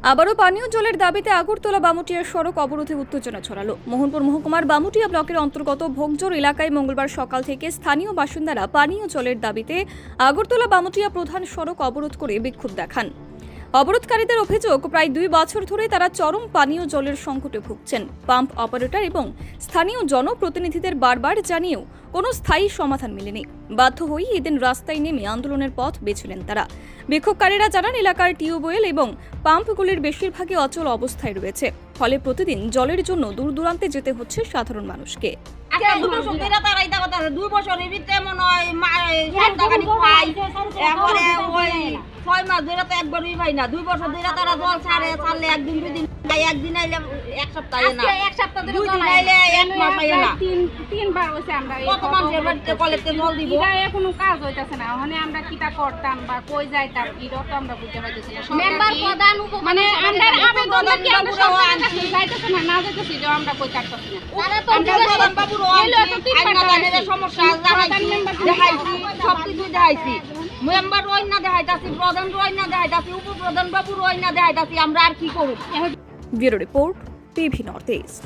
আবারও পানীয় জলের দাবিতে আগরতলা বামুটিয়া সড়ক অবরোধে উত্তেজনা ছড়ালো। মোহনপুর মহকুমার বামুটিয়া ব্লকের অন্তর্গত ভোগজোর এলাকায় মঙ্গলবার সকাল থেকে স্থানীয় বাসিন্দারা পানীয় জলের দাবিতে আগরতলা বামুটিয়া প্রধান সড়ক অবরোধ করে বিক্ষোভ দেখান। অবরোধকারীদের অভিযোগ, প্রায় 2 বছর ধরে তারা চরম পানীয় জলের সংকটে ভুগছেন। পাম্প অপারেটর এবং স্থানীয় জনপ্রতিনিধিদের বারবার জানিয়েও কোনো স্থায়ী সমাধান মেলেনি। বাধ্য হয়ে এদিন রাস্তায় নেমে আন্দোলনের পথ বেছে নেন তারা। বিক্ষোভকারীরা জানান, এলাকার টিউবওয়েল এবং পাম্পগুলির বেশিরভাগই অচল অবস্থায় রয়েছে, ফলে প্রতিদিন জলের জন্য দূর দূরান্তে যেতে হচ্ছে সাধারণ মানুষকে। ছয় মাস ধরে তো একবারই পাই না, 2 বছর ধরে তারা জল ছাড়লে একদিন 2 দিন, একদিন আইলে এক সপ্তাহে না, এক সপ্তাহ ধরে জল আইলে এক মাস আইলে না। তিনবার হইছে আমরা কত মানুষের বাড়িতে কলেতে জল দিব, এটা কোনো কাজ হইতাছে না। ওখানে আমরা কিটা করতাম বা কই যাইতাম এটা তো আমরা বুঝতে পারতেছি না। মেম্বার প্রধান মানে আমরা আবেদন কি আমরা আনছি যাইতাছে না, না যাইতাছি যে আমরা কই কাটতাছি না। তারা তো প্রধান বাবুর আইনাদানের সমস্যা জানাইছি, দেখাইছি, সবকিছু দেখাইছি। মেম্বার রই না দেখাইতাছি, প্রধান রই না দেখাইতাছি, উপপ্রধান বাবু রই না দেখাইতাছি, আমরা আর কি করব? Bureau report, TV north east.